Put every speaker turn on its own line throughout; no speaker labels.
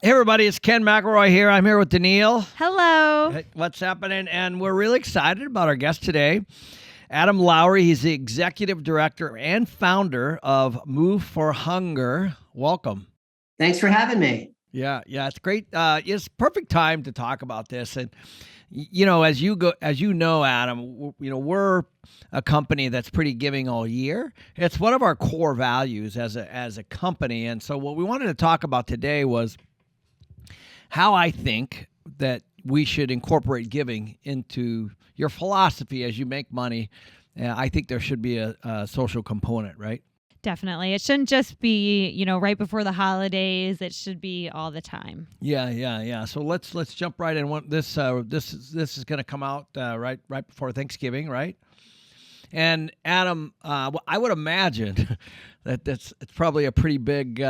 Hey everybody, it's Ken McElroy here. I'm here with Daniil.
Hello.
Hey, what's happening? And we're really excited about our guest today, Adam Lowy. He's the executive director and founder of Move for Hunger. Welcome.
Thanks for having me.
Yeah, it's great. It's perfect time to talk about this. And as you know, Adam, we're a company that's pretty giving all year. It's one of our core values as a company. And so what we wanted to talk about today was how I think that we should incorporate giving into your philosophy as you make money. I think there should be a social component, right?
Definitely. It shouldn't just be, right before the holidays. It should be all the time.
Yeah. So let's jump right in. This is going to come out right before Thanksgiving, right? And Adam, I would imagine that it's probably a pretty big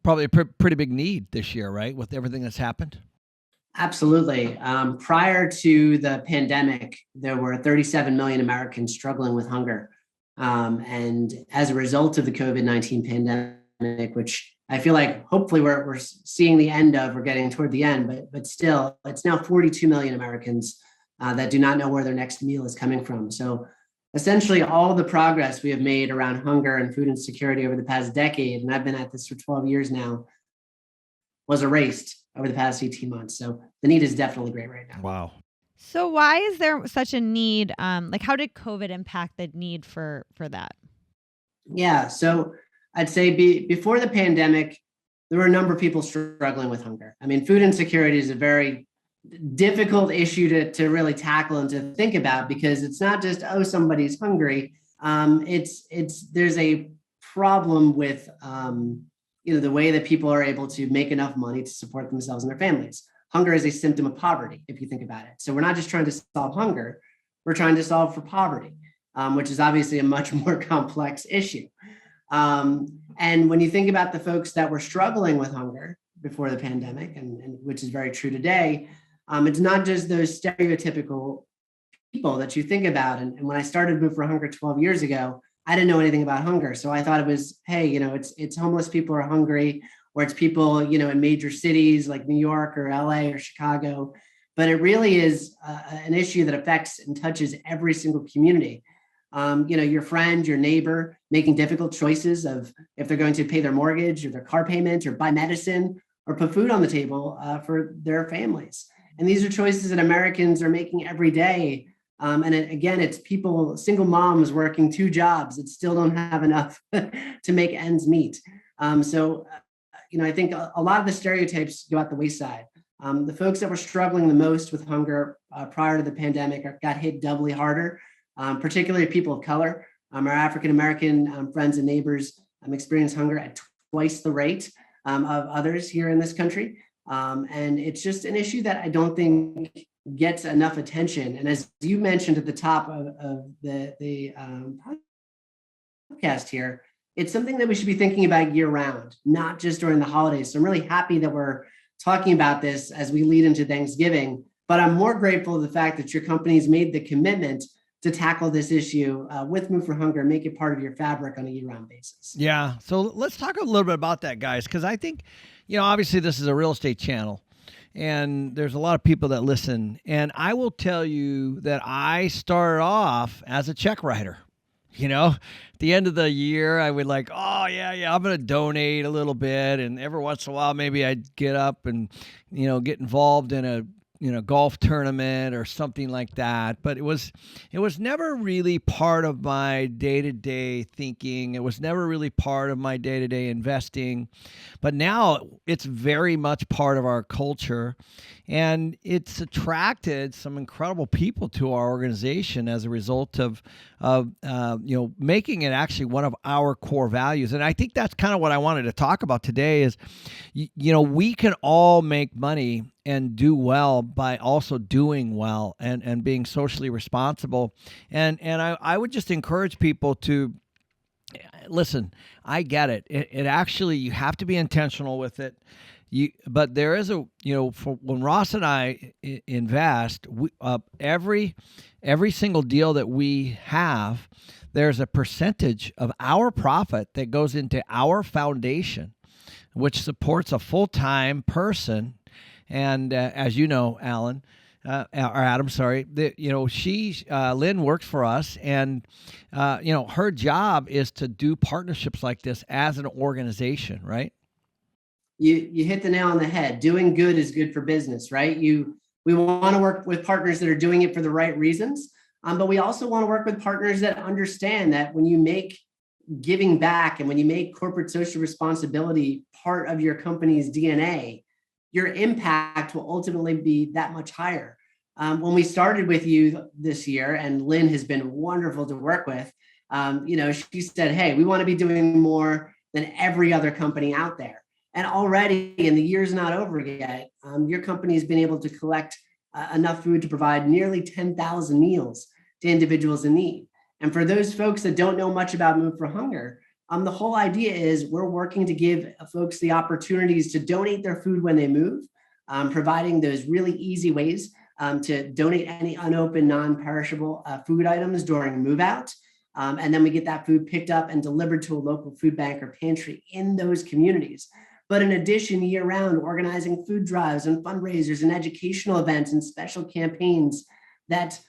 pretty big need this year, right? With everything that's happened.
Absolutely. Prior to the pandemic, there were 37 million Americans struggling with hunger. And as a result of the COVID-19 pandemic, which I feel like hopefully we're seeing the end of, we're getting toward the end, but still, it's now 42 million Americans that do not know where their next meal is coming from. So essentially all the progress we have made around hunger and food insecurity over the past decade, and I've been at this for 12 years now, was erased over the past 18 months. So the need is definitely great right now.
Wow.
So why is there such a need? How did COVID impact the need for that?
Yeah, so I'd say before the pandemic, there were a number of people struggling with hunger. I mean, food insecurity is a very difficult issue to really tackle and to think about, because it's not just, somebody's hungry. There's a problem with the way that people are able to make enough money to support themselves and their families. Hunger is a symptom of poverty, if you think about it. So we're not just trying to solve hunger, we're trying to solve for poverty, which is obviously a much more complex issue. And when you think about the folks that were struggling with hunger before the pandemic, and which is very true today, it's not just those stereotypical people that you think about. And when I started Move for Hunger 12 years ago, I didn't know anything about hunger. So I thought it was, hey, it's homeless people are hungry, or it's people, in major cities like New York or LA or Chicago. But it really is an issue that affects and touches every single community. Your friend, your neighbor, making difficult choices of if they're going to pay their mortgage or their car payment or buy medicine or put food on the table for their families. And these are choices that Americans are making every day. Again, it's people, single moms working 2 jobs that still don't have enough to make ends meet. I think a lot of the stereotypes go out the wayside. The folks that were struggling the most with hunger prior to the pandemic got hit doubly harder, particularly people of color. Our African-American friends and neighbors experienced hunger at twice the rate of others here in this country. And it's just an issue that I don't think gets enough attention. And as you mentioned at the top of the podcast here, it's something that we should be thinking about year round, not just during the holidays. So I'm really happy that we're talking about this as we lead into Thanksgiving, but I'm more grateful for the fact that your company's made the commitment to tackle this issue with Move for Hunger and make it part of your fabric on a year-round basis.
Yeah. So let's talk a little bit about that, guys, because I think, obviously this is a real estate channel and there's a lot of people that listen. And I will tell you that I started off as a check writer. At the end of the year, I would I'm going to donate a little bit. And every once in a while, maybe I'd get up and, get involved in a golf tournament or something like that. But it was never really part of my day-to-day thinking. It was never really part of my day-to-day investing. But now it's very much part of our culture. And it's attracted some incredible people to our organization as a result of making it actually one of our core values. And I think that's kind of what I wanted to talk about today is, we can all make money and do well by also doing well and being socially responsible. And I would just encourage people to listen. I get it. It actually, you have to be intentional with it. But there is for when Ross and I invest, every single deal that we have, there's a percentage of our profit that goes into our foundation. which supports a full-time person. And as you know, Alan, or Adam, sorry, Lynn works for us, and her job is to do partnerships like this as an organization, right?
You hit the nail on the head. Doing good is good for business, right? We want to work with partners that are doing it for the right reasons, but we also want to work with partners that understand that when you make giving back and when you make corporate social responsibility part of your company's DNA, your impact will ultimately be that much higher. When we started with you this year, and Lynn has been wonderful to work with, she said, hey, we want to be doing more than every other company out there. And already, and the year's not over yet, your company has been able to collect enough food to provide nearly 10,000 meals to individuals in need. And for those folks that don't know much about Move for Hunger, the whole idea is we're working to give folks the opportunities to donate their food when they move, providing those really easy ways to donate any unopened, non-perishable food items during move out. And then we get that food picked up and delivered to a local food bank or pantry in those communities. But in addition, year round, organizing food drives and fundraisers and educational events and special campaigns that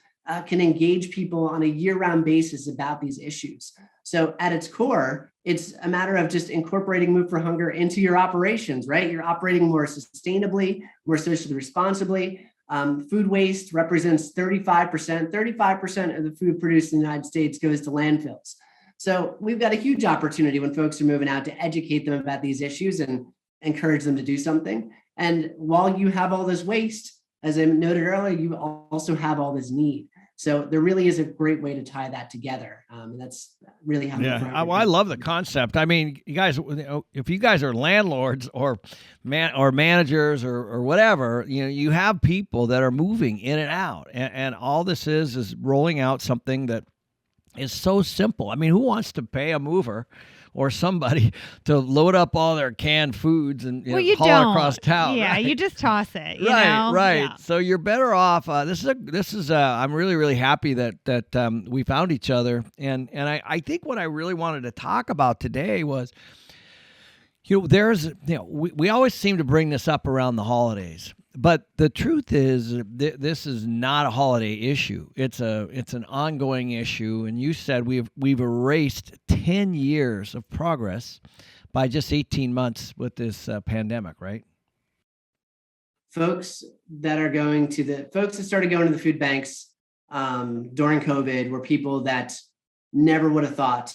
can engage people on a year-round basis about these issues. So at its core, it's a matter of just incorporating Move for Hunger into your operations, right? You're operating more sustainably, more socially responsibly. Food waste represents 35%. 35% of the food produced in the United States goes to landfills. So we've got a huge opportunity when folks are moving out to educate them about these issues and encourage them to do something. And while you have all this waste, as I noted earlier, you also have all this need. So there really is a great way to tie that together. And that's really how.
Yeah, I love the concept. I mean, you guys, if you guys are landlords or managers or whatever, you have people that are moving in and out, and all this is rolling out something that is so simple. I mean, who wants to pay a mover or somebody to load up all their canned foods and haul across town?
Yeah, right? You just toss it. You
right,
know?
right.
Yeah.
So you're better off. This is. I'm really, really happy that we found each other, and I think what I really wanted to talk about today was, we always seem to bring this up around the holidays. But the truth is, this is not a holiday issue. It's an ongoing issue. And you said we've erased 10 years of progress by just 18 months with this pandemic, right?
Folks that started going to the food banks during COVID were people that never would have thought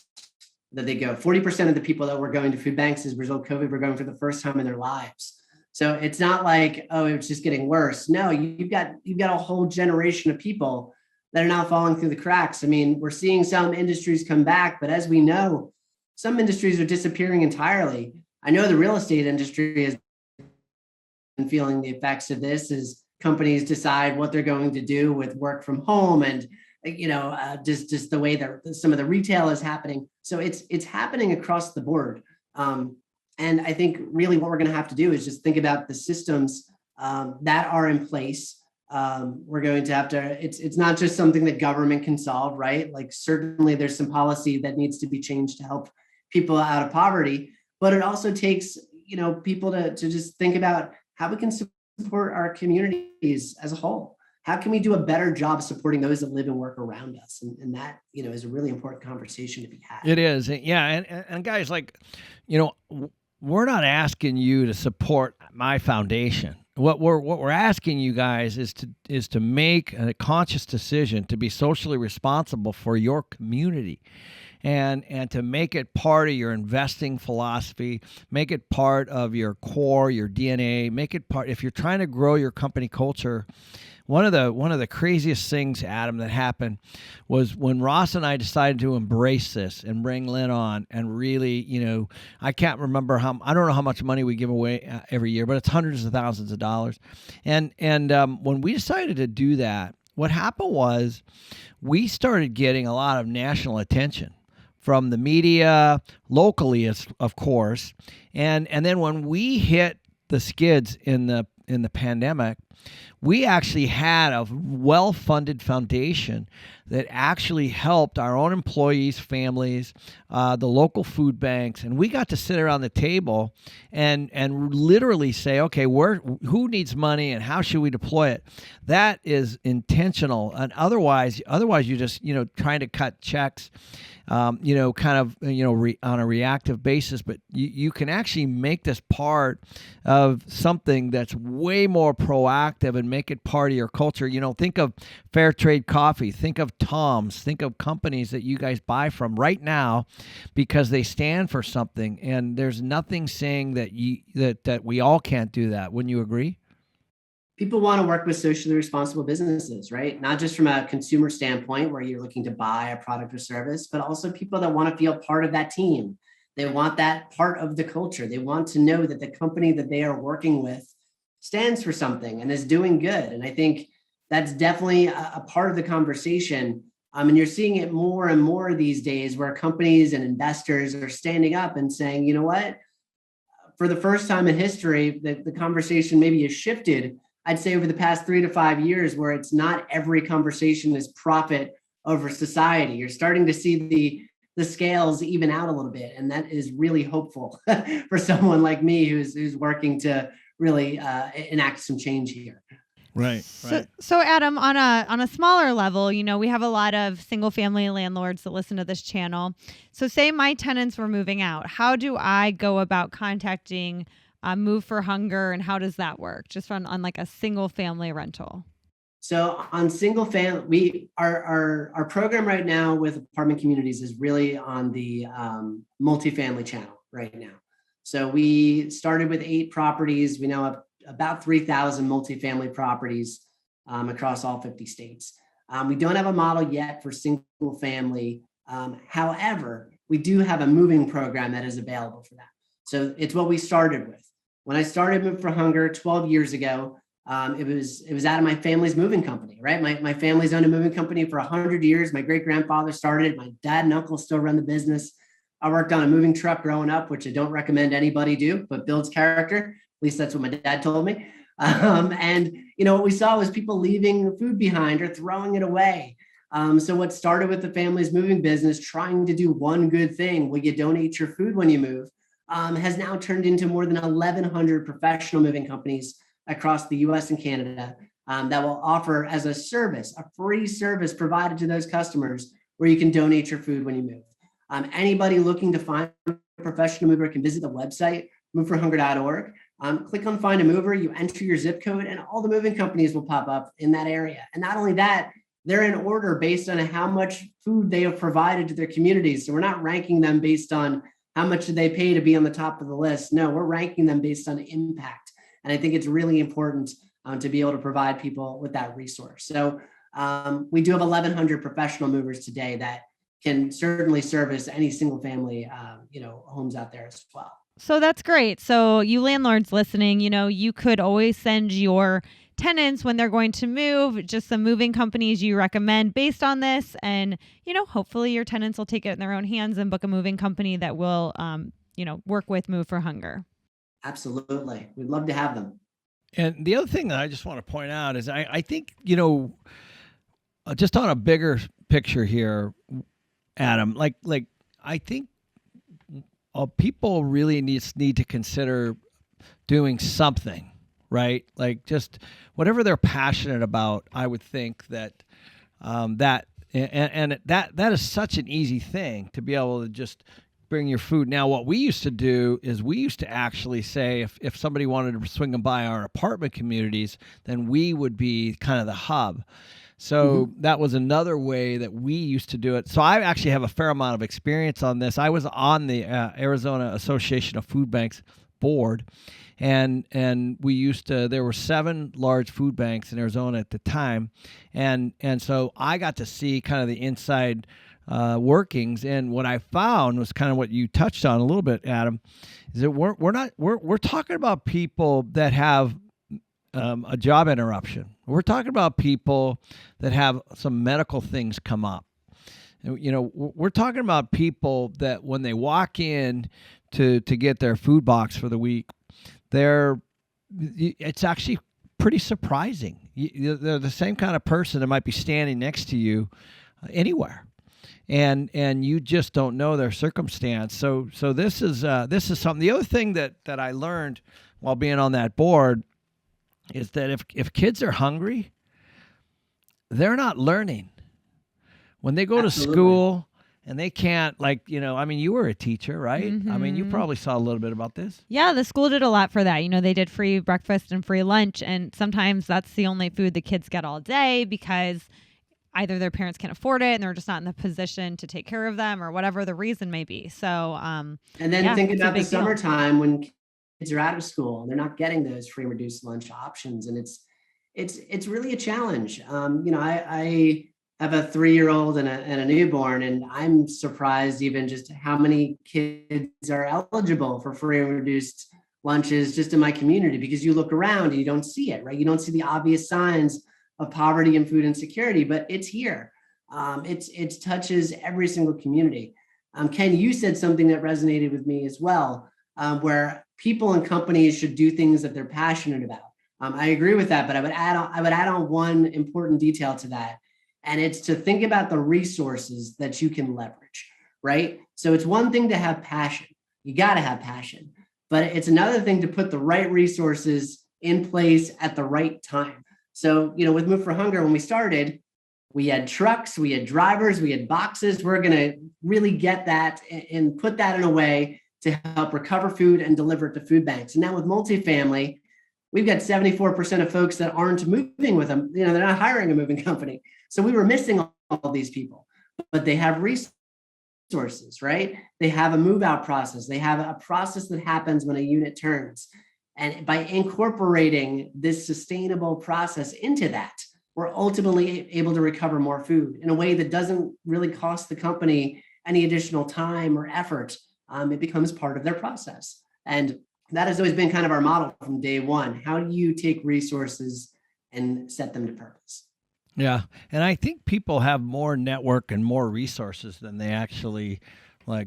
that they go. 40% of the people that were going to food banks as a result of COVID were going for the first time in their lives. So it's not like, oh, it's just getting worse. No, you've got a whole generation of people that are now falling through the cracks. I mean, we're seeing some industries come back, but as we know, some industries are disappearing entirely. I know the real estate industry has been feeling the effects of this as companies decide what they're going to do with work from home and just the way that some of the retail is happening. So it's happening across the board. And I think really what we're going to have to do is just think about the systems that are in place. We're going to have to, it's not just something that government can solve, right? Like certainly there's some policy that needs to be changed to help people out of poverty, but it also takes, people to just think about how we can support our communities as a whole. How can we do a better job supporting those that live and work around us? And that, is a really important conversation to be had.
It is. Yeah. And guys, we're not asking you to support my foundation. What we're asking you guys is to make a conscious decision to be socially responsible for your community, and to make it part of your investing philosophy, make it part of your core, your DNA, make it part. If you're trying to grow your company culture, one of the craziest things, Adam, that happened was when Ross and I decided to embrace this and bring Lynn on, and really, I can't remember I don't know how much money we give away every year, but it's hundreds of thousands of dollars. And when we decided to do that, what happened was we started getting a lot of national attention from the media, locally, of course, and then when we hit the skids in the pandemic, we actually had a well-funded foundation that actually helped our own employees, families, the local food banks, and we got to sit around the table and literally say, okay, who needs money and how should we deploy it? That is intentional, and otherwise you just trying to cut checks, on a reactive basis. But you can actually make this part of something that's way more proactive and make it part of your culture. Think of Fair Trade Coffee, think of Tom's, think of companies that you guys buy from right now because they stand for something. And there's nothing saying that that we all can't do that. Wouldn't you agree?
People want to work with socially responsible businesses, right? Not just from a consumer standpoint where you're looking to buy a product or service, but also people that want to feel part of that team. They want that part of the culture. They want to know that the company that they are working with stands for something and is doing good. And I think that's definitely a part of the conversation. And you're seeing it more and more these days where companies and investors are standing up and saying, you know what, for the first time in history, the conversation maybe has shifted, I'd say over the past 3 to 5 years, where it's not every conversation is profit over society. You're starting to see the scales even out a little bit. And that is really hopeful for someone like me who's working to really enact some change here.
Right.
So Adam, on a smaller level, we have a lot of single family landlords that listen to this channel. So say my tenants were moving out. How do I go about contacting Move for Hunger, and how does that work? Just on like a single family rental.
So on single family, our program right now with apartment communities is really on the multifamily channel right now. So we started with 8 properties. We now have about 3,000 multifamily properties across all 50 states. We don't have a model yet for single family. However, we do have a moving program that is available for that. So it's what we started with. When I started Move for Hunger 12 years ago, it was out of my family's moving company, right? My family's owned a moving company for 100 years. My great-grandfather started it. My dad and uncle still run the business. I worked on a moving truck growing up, which I don't recommend anybody do, but builds character. At least that's what my dad told me. And what we saw was people leaving food behind or throwing it away. So what started with the family's moving business, trying to do one good thing, will you donate your food when you move, has now turned into more than 1,100 professional moving companies across the US and Canada that will offer as a service, a free service provided to those customers where you can donate your food when you move. Anybody looking to find a professional mover can visit the website, moveforhunger.org. Click on Find a Mover, you enter your zip code, and all the moving companies will pop up in that area. And not only that, they're in order based on how much food they have provided to their communities. So we're not ranking them based on how much did they pay to be on the top of the list. No, we're ranking them based on impact. And I think it's really important to be able to provide people with that resource. So we do have 1,100 professional movers today that can certainly service any single family, homes out there as well.
So that's great. So you landlords listening, you could always send your tenants when they're going to move, just some moving companies you recommend based on this. And, hopefully your tenants will take it in their own hands and book a moving company that will, work with Move for Hunger.
Absolutely. We'd love to have them.
And the other thing that I just want to point out is I think, just on a bigger picture here, Adam, like I think people really need to consider doing something, right? Like just whatever they're passionate about. I would think that that is such an easy thing to be able to just bring your food. Now, what we used to do is we used to actually say if somebody wanted to swing by our apartment communities, then we would be kind of the hub. So that was another way that we used to do it. So I actually have a fair amount of experience on this. I was on the Arizona Association of Food Banks board, and we used to. There were 7 large food banks in Arizona at the time, and so I got to see kind of the inside workings. And what I found was kind of what you touched on a little bit, Adam, is that we're talking about people that have a job interruption. We're talking about people that have some medical things come up. We're talking about people that when they walk in to get their food box for the week, it's actually pretty surprising. They're the same kind of person that might be standing next to you anywhere, and you just don't know their circumstance. So this is something. The other thing that I learned while being on that board is that if kids are hungry, they're not learning. When they go to school and they can't, like, I mean, you were a teacher, right? I mean, you probably saw a little bit about this.
Yeah, the school did a lot for that. They did free breakfast and free lunch, and sometimes that's the only food the kids get all day because either their parents can't afford it and they're just not in the position to take care of them, or whatever the reason may be. So,
and then think about the summertime when kids are out of school and they're not getting those free and reduced lunch options, and it's really a challenge. I have a 3-year-old and a newborn, and I'm surprised even just how many kids are eligible for free and reduced lunches just in my community, because you look around and you don't see it, right? You don't see the obvious signs of poverty and food insecurity, but it's here. It touches every single community. Ken, you said something that resonated with me as well, where people and companies should do things that they're passionate about. I agree with that, but I would add on one important detail to that. And it's to think about the resources that you can leverage, right? So it's one thing to have passion. You got to have passion, but it's another thing to put the right resources in place at the right time. So, with Move for Hunger, when we started, we had trucks, we had drivers, we had boxes. We're going to really get that and put that in a way to help recover food and deliver it to food banks. And now with multifamily, we've got 74% of folks that aren't moving with them. They're not hiring a moving company. So we were missing all these people, but they have resources, right? They have a move out process. They have a process that happens when a unit turns. And by incorporating this sustainable process into that, we're ultimately able to recover more food in a way that doesn't really cost the company any additional time or effort. It becomes part of their process. And that has always been kind of our model from day one. How do you take resources and set them to purpose?
Yeah. And I think people have more network and more resources than they actually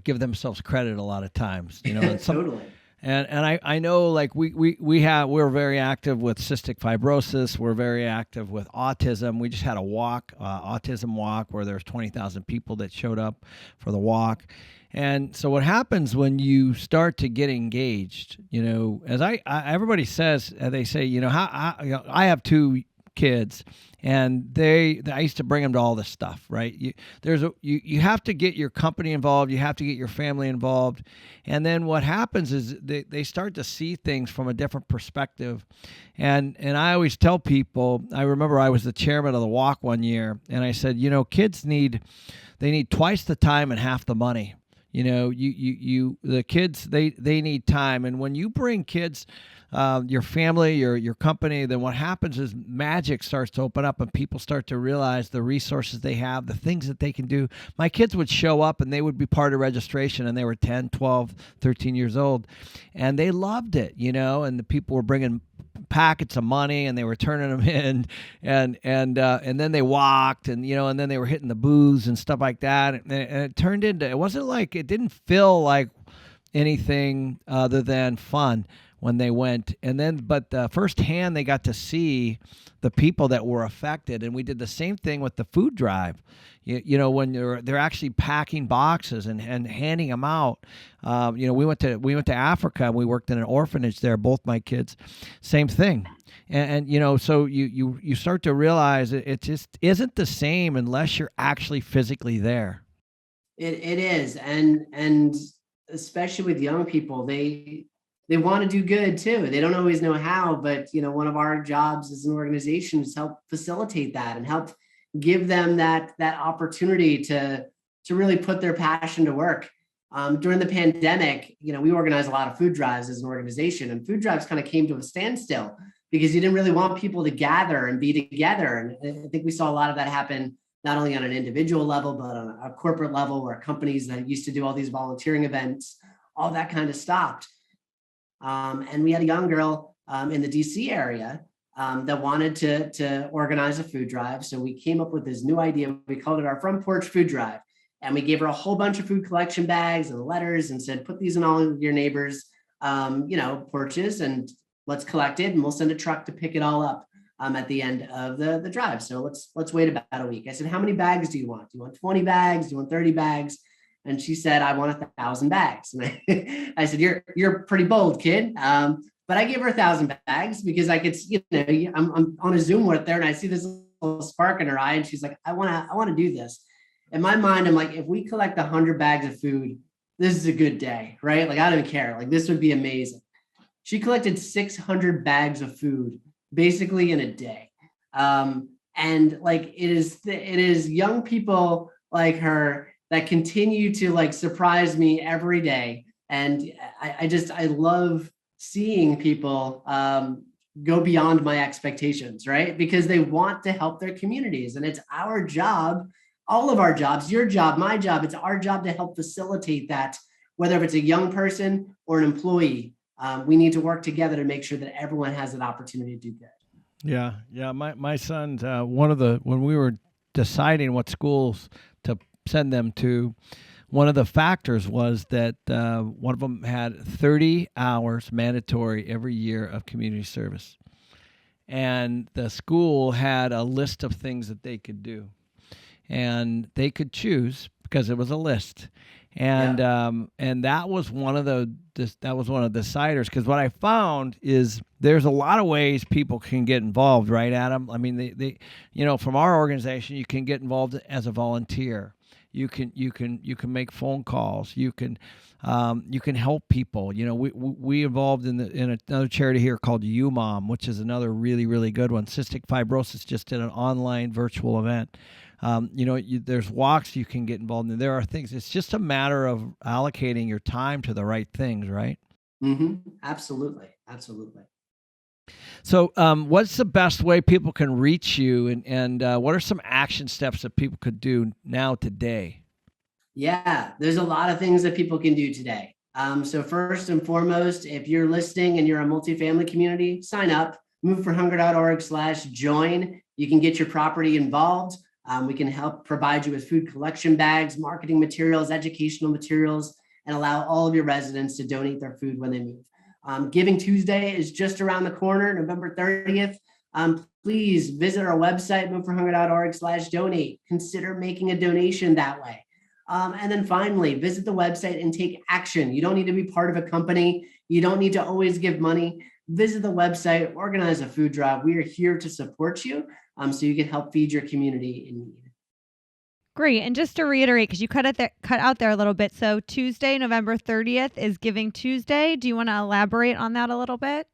give themselves credit a lot of times, and
Totally.
And I know, like, we're very active with cystic fibrosis. We're very active with autism. We just had a walk, autism walk, where there's 20,000 people that showed up for the walk. And so what happens when you start to get engaged, as everybody says, they say, I have 2 kids, and I used to bring them to all this stuff, right? You have to get your company involved, you have to get your family involved, and then what happens is they start to see things from a different perspective. And I always tell people, I remember I was the chairman of the walk one year, and I said, kids need twice the time and half the money. The kids, they need time. And when you bring kids, your family, your company, then what happens is magic starts to open up and people start to realize the resources they have, the things that they can do. My kids would show up and they would be part of registration, and they were 10, 12, 13 years old, and they loved it, and the people were bringing packets of money and they were turning them in, and then they walked, and and then they were hitting the booths and stuff like that, and it turned into, it didn't feel like anything other than fun when they went. And then, but firsthand, they got to see the people that were affected. And we did the same thing with the food drive. When they're actually packing boxes and handing them out. We went to Africa, and we worked in an orphanage there. Both my kids, same thing. And so you start to realize it just isn't the same unless you're actually physically there.
It is, and especially with young people, they want to do good too. They don't always know how, but one of our jobs as an organization is help facilitate that and help give them that opportunity to really put their passion to work. During the pandemic, we organized a lot of food drives as an organization, and food drives kind of came to a standstill because you didn't really want people to gather and be together. And I think we saw a lot of that happen not only on an individual level, but on a corporate level, where companies that used to do all these volunteering events, all that kind of stopped. And we had a young girl in the DC area that wanted to organize a food drive. So we came up with this new idea. We called it our front porch food drive. And we gave her a whole bunch of food collection bags and letters and said, put these in all of your neighbors' porches, and let's collect it and we'll send a truck to pick it all up at the end of the drive. So let's wait about a week. I said, how many bags do you want? Do you want 20 bags? Do you want 30 bags? And she said, I want 1,000 bags. And I said, you're pretty bold, kid. But I gave her 1,000 bags because I could, I'm on a Zoom with her and I see this little spark in her eye and she's like, I want to do this. In my mind, I'm like, if we collect 100 bags of food, this is a good day, right? Like, I don't even care. Like, this would be amazing. She collected 600 bags of food basically in a day. And like, it is young people like her that continue to like surprise me every day. And I love seeing people go beyond my expectations, right? Because they want to help their communities. And it's our job, all of our jobs, your job, my job, it's our job to help facilitate that, whether it's a young person or an employee. We need to work together to make sure that everyone has an opportunity to do good.
Yeah. My son's when we were deciding what schools to send them to, one of the factors was that one of them had 30 hours mandatory every year of community service. And the school had a list of things that they could do. And they could choose because it was a list. And and that was one of the deciders, because what I found is there's a lot of ways people can get involved, right, Adam? I mean, they from our organization, you can get involved as a volunteer. You can make phone calls. You can help people. We involved in another charity here called UMOM, which is another really, really good one. Cystic Fibrosis just did an online virtual event. There's walks you can get involved in. There are things. It's just a matter of allocating your time to the right things, right?
Mm-hmm. Absolutely.
So what's the best way people can reach you, and what are some action steps that people could do now today?
Yeah, there's a lot of things that people can do today. So first and foremost, if you're listening and you're a multifamily community, sign up, moveforhunger.org/join. You can get your property involved. We can help provide you with food collection bags, marketing materials, educational materials, and allow all of your residents to donate their food when they move. Giving Tuesday is just around the corner, November 30th. Please visit our website, moveforhunger.org/donate. Consider making a donation that way. And then finally, visit the website and take action. You don't need to be part of a company. You don't need to always give money. Visit the website, organize a food drive. We are here to support you so you can help feed your community in need.
Great. And just to reiterate, because you cut out there a little bit. So Tuesday, November 30th is Giving Tuesday. Do you want to elaborate on that a little bit?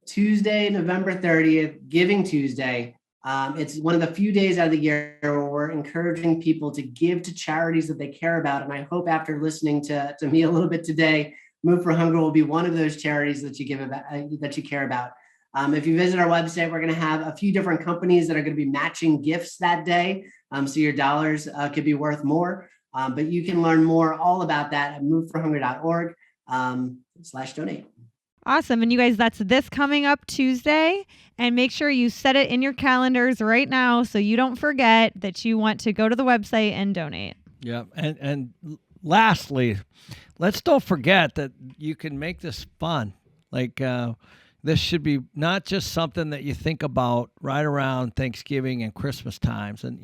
Tuesday, November 30th, Giving Tuesday. It's one of the few days out of the year where we're encouraging people to give to charities that they care about. And I hope after listening to me a little bit today, Move for Hunger will be one of those charities that you give about, that you care about. If you visit our website, we're going to have a few different companies that are going to be matching gifts that day. So your dollars could be worth more. But you can learn more all about that at moveforhunger.org/donate.
Awesome. And you guys, that's this coming up Tuesday. And make sure you set it in your calendars right now so you don't forget that you want to go to the website and donate.
Yeah. And lastly, let's don't forget that you can make this fun. Like this should be not just something that you think about right around Thanksgiving and Christmas times. And,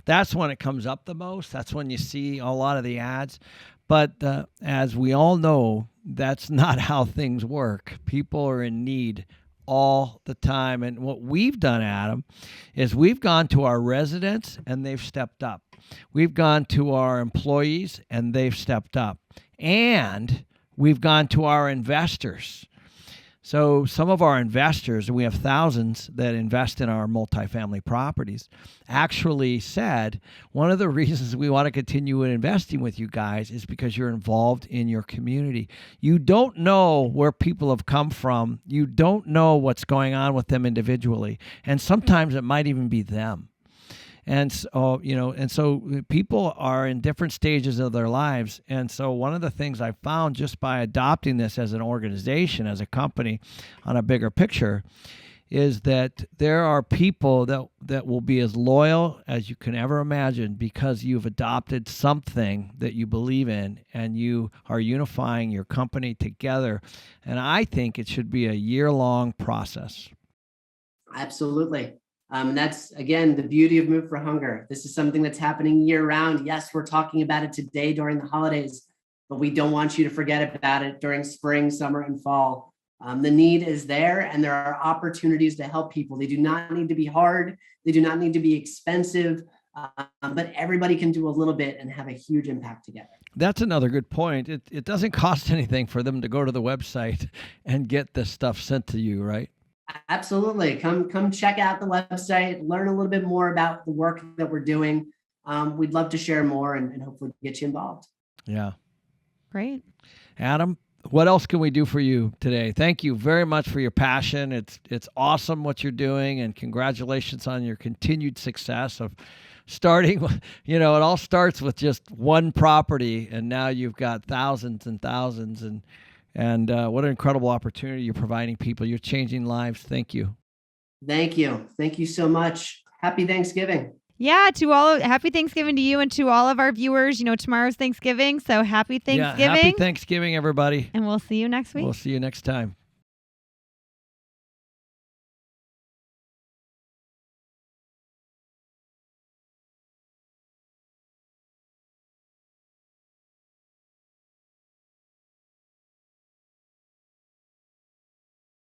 that's when it comes up the most. That's when you see a lot of the ads. But as we all know, that's not how things work. People are in need all the time. And what we've done, Adam, is we've gone to our residents and they've stepped up. We've gone to our employees and they've stepped up. And we've gone to our investors. So some of our investors, and we have thousands that invest in our multifamily properties, actually said one of the reasons we want to continue investing with you guys is because you're involved in your community. You don't know where people have come from. You don't know what's going on with them individually. And sometimes it might even be them. And so, so people are in different stages of their lives. And so one of the things I found just by adopting this as an organization, as a company on a bigger picture, is that there are people that will be as loyal as you can ever imagine because you've adopted something that you believe in and you are unifying your company together. And I think it should be a year-long process.
Absolutely. That's, again, the beauty of Move for Hunger. This is something that's happening year round. Yes, we're talking about it today during the holidays, but we don't want you to forget about it during spring, summer, and fall. The need is there, and there are opportunities to help people. They do not need to be hard. They do not need to be expensive, but everybody can do a little bit and have a huge impact together.
That's another good point. It doesn't cost anything for them to go to the website and get this stuff sent to you, right?
Absolutely. Come check out the website, learn a little bit more about the work that we're doing. We'd love to share more and hopefully get you involved.
Yeah.
Great.
Adam, what else can we do for you today? Thank you very much for your passion. It's awesome what you're doing, and congratulations on your continued success of starting. It all starts with just one property, and now you've got thousands and thousands, and what an incredible opportunity you're providing people. You're changing lives. Thank you.
Thank you. Thank you so much. Happy Thanksgiving.
Yeah, happy Thanksgiving to you and to all of our viewers. Tomorrow's Thanksgiving, so happy Thanksgiving.
Yeah, happy Thanksgiving, everybody.
And we'll see you next week.
We'll see you next time.